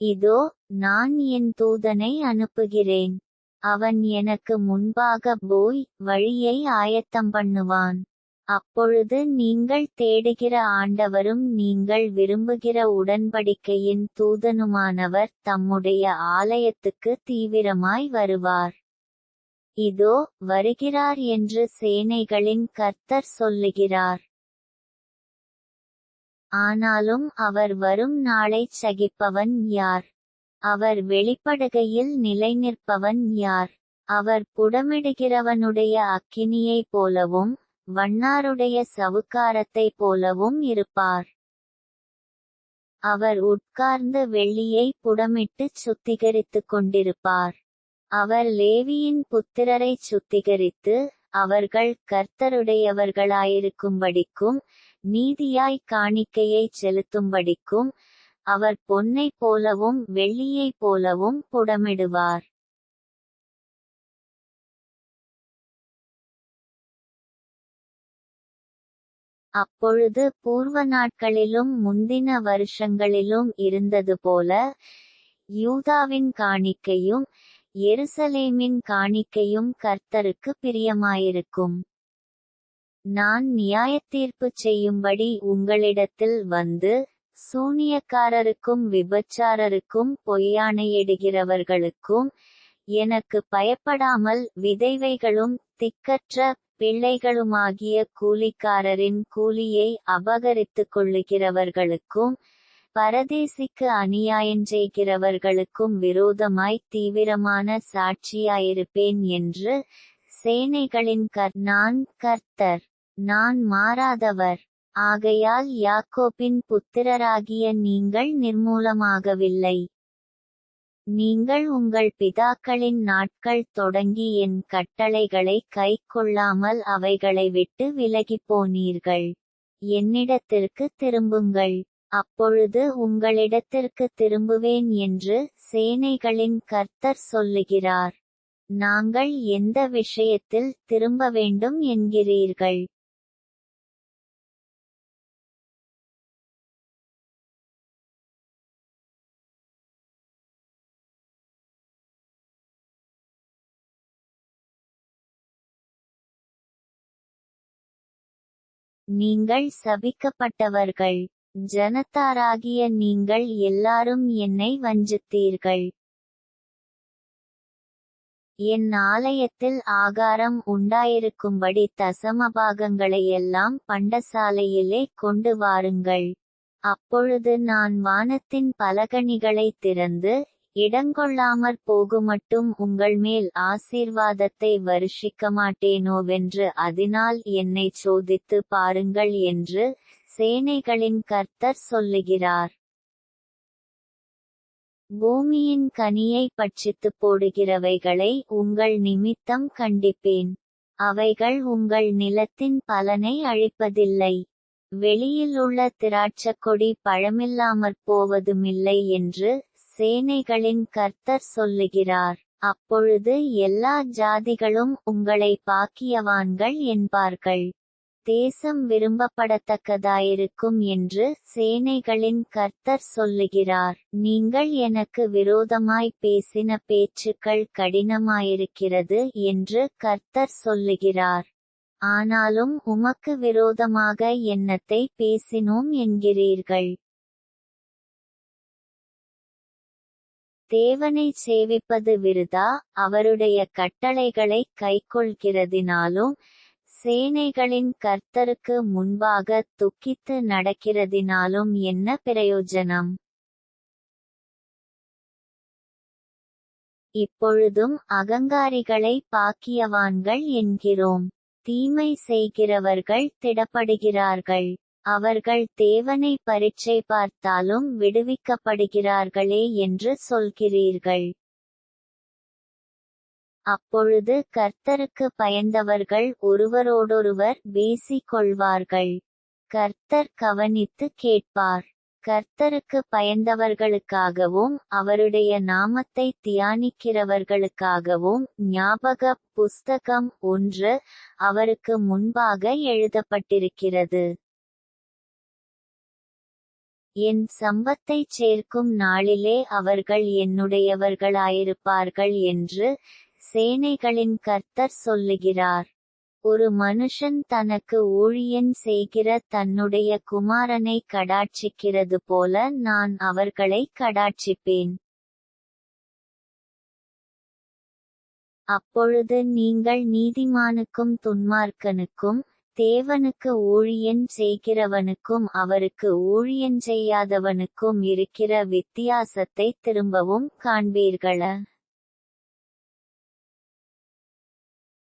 இதோ, நான் என் தூதனை அனுப்புகிறேன். அவன் எனக்கு முன்பாக போய் வழியை ஆயத்தம் பண்ணுவான். அப்பொழுது நீங்கள் தேடுகிற ஆண்டவரும் நீங்கள் விரும்புகிற உடன்படிக்கையின் தூதனுமானவர் தம்முடைய ஆலயத்துக்கு தீவிரமாய் வருவார். இதோ, வருகிறார் என்று சேனைகளின் கர்த்தர் சொல்லுகிறார். ஆனாலும் அவர் வரும் நாளைச் சகிப்பவன் யார்? அவர் வெளிப்படுகையில் நிலைநிற்பவன் யார்? அவர் புடமிடுகிறவனுடைய அக்கினியைப் போலவும் வண்ணாருடைய சவுக்காரத்தைப் போலவும் இருப்பார். அவர் உட்கார்ந்து வெள்ளியை புடமிட்டுச் சுத்திகரித்துக் கொண்டிருப்பார். அவர் லேவியின் புத்திரரைச் சுத்திகரித்து அவர்கள் கர்த்தருடையவர்களாயிருக்கும்படிக்கும் நீதியாய் காணிக்கையைச் செலுத்தும்படிக்கும் அவர் பொன்னைப் போலவும் வெள்ளியைப் போலவும் புடமிடுவார். அப்பொழுது பூர்வ நாட்களிலும் முந்தின வருஷங்களிலும் இருந்தது போல யூதாவின் காணிக்கையும் எருசலேமின் காணிக்கையும் கர்த்தருக்கு பிரியமாயிருக்கும். நான் நியாயத்தீர்ப்பு செய்யும்படி உங்களிடத்தில் வந்து சூனியக்காரருக்கும் விபச்சாரருக்கும் பொய்யாணையிடுகிறவர்களுக்கும் எனக்கு பயப்படாமல் விதைவைகளும் திக்கற்ற பிள்ளைகளுமாகிய கூலிக்காரரின் கூலியை அபகரித்துக் கொள்ளுகிறவர்களுக்கும் பரதேசிக்கு அநியாயஞ்செய்கிறவர்களுக்கும் விரோதமாய் தீவிரமான சாட்சியாயிருப்பேன் என்று சேனைகளின் நான் கர்த்தர். நான் மாறாதவர். ஆகையால் யாக்கோபின் புத்திரராகிய நீங்கள் நிர்மூலமாகவில்லை. நீங்கள் உங்கள் பிதாக்களின் நாட்கள் தொடங்கி என் கட்டளைகளை கைக்கொள்ளாமல் அவைகளை விட்டு விலகிப்போனீர்கள். என்னிடத்திற்கு திரும்புங்கள், அப்பொழுது உங்களிடத்திற்கு திரும்புவேன் என்று சேனைகளின் கர்த்தர் சொல்லுகிறார். நாங்கள் எந்த விஷயத்தில் திரும்ப வேண்டும் என்கிறீர்கள்? நீங்கள் சபிக்கப்பட்டவர்கள். ஜனத்தாராகிய நீங்கள் எல்லாரும் என்னை வஞ்சித்தீர்கள். என் ஆலயத்தில் ஆகாரம் உண்டாயிருக்கும்படி தசமபாகங்களையெல்லாம் பண்டசாலையிலே கொண்டு வாருங்கள். அப்பொழுது நான் வானத்தின் பலகணிகளைத் திறந்து இடங்கொள்ளாமற் போகுமட்டும் உங்கள்மேல் ஆசீர்வாதத்தை வருஷிக்கமாட்டேனோவென்று அதனால் என்னைச் சோதித்து பாருங்கள் என்று சேனைகளின் கர்த்தர் சொல்லுகிறார். பூமியின் கனியை பட்சித்துப் போடுகிறவைகளை உங்கள் நிமித்தம் கண்டிப்பேன். அவைகள் உங்கள் நிலத்தின் பலனை அழிப்பதில்லை. வெளியில் உள்ள திராட்சக்கொடி பழமில்லாமற் போவதுமில்லை என்று சேனைகளின் கர்த்தர் சொல்லுகிறார். அப்பொழுது எல்லா ஜாதிகளும் உங்களை பாக்கியவான்கள் என்பார்கள். தேசம் விரும்பப்படத்தக்கதாயிருக்கும் என்று சேனைகளின் கர்த்தர் சொல்லுகிறார். நீங்கள் எனக்கு விரோதமாய் பேசின பேச்சுக்கள் கடினமாயிருக்கிறது என்று கர்த்தர் சொல்லுகிறார். ஆனாலும் உமக்கு விரோதமாக என்னத்தை பேசினோம் என்கிறீர்கள்? தேவனைச் சேவிப்பது விருதா, அவருடைய கட்டளைகளைக் கைக்கொள்கிறதினாலும் சேனைகளின் கர்த்தருக்கு முன்பாக துக்கித்து நடக்கிறதினாலும் என்ன பிரயோஜனம்? இப்பொழுதும் அகங்காரிகளை பாக்கியவான்கள் என்கிறோம். தீமை செய்கிறவர்கள் திடப்படுகிறார்கள். அவர்கள் தேவனை பரீட்சை பார்த்தாலும் விடுவிக்கப்படுகிறார்களே என்று சொல்கிறீர்கள். அப்பொழுது கர்த்தருக்கு பயந்தவர்கள் ஒருவரோடொருவர் பேசிக் கொள்வார்கள். கர்த்தர் கவனித்து கேட்பார். கர்த்தருக்கு பயந்தவர்களுக்காகவும் அவருடைய நாமத்தை தியானிக்கிறவர்களுக்காகவும் ஞாபக புஸ்தகம் 1 அவருக்கு முன்பாக எழுதப்பட்டிருக்கிறது. என் சம்பத்தைச் சேர்க்கும் நாளிலே அவர்கள் என்னுடையவர்களாயிருப்பார்கள் என்று சேனைகளின் கர்த்தர் சொல்லுகிறார். ஒரு மனுஷன் தனக்கு ஊழியன் செய்கிற தன்னுடைய குமாரனை கடாட்சிக்கிறது போல நான் அவர்களை கடாட்சிப்பேன். அப்பொழுது நீங்கள் நீதிமானுக்கும் துன்மார்க்கனுக்கும் தேவனுக்கு ஊழியன் செய்கிறவனுக்கும் அவருக்கு ஊழியன் செய்யாதவனுக்கும் இருக்கிற வித்தியாசத்தை திரும்பவும் காண்பீர்கள.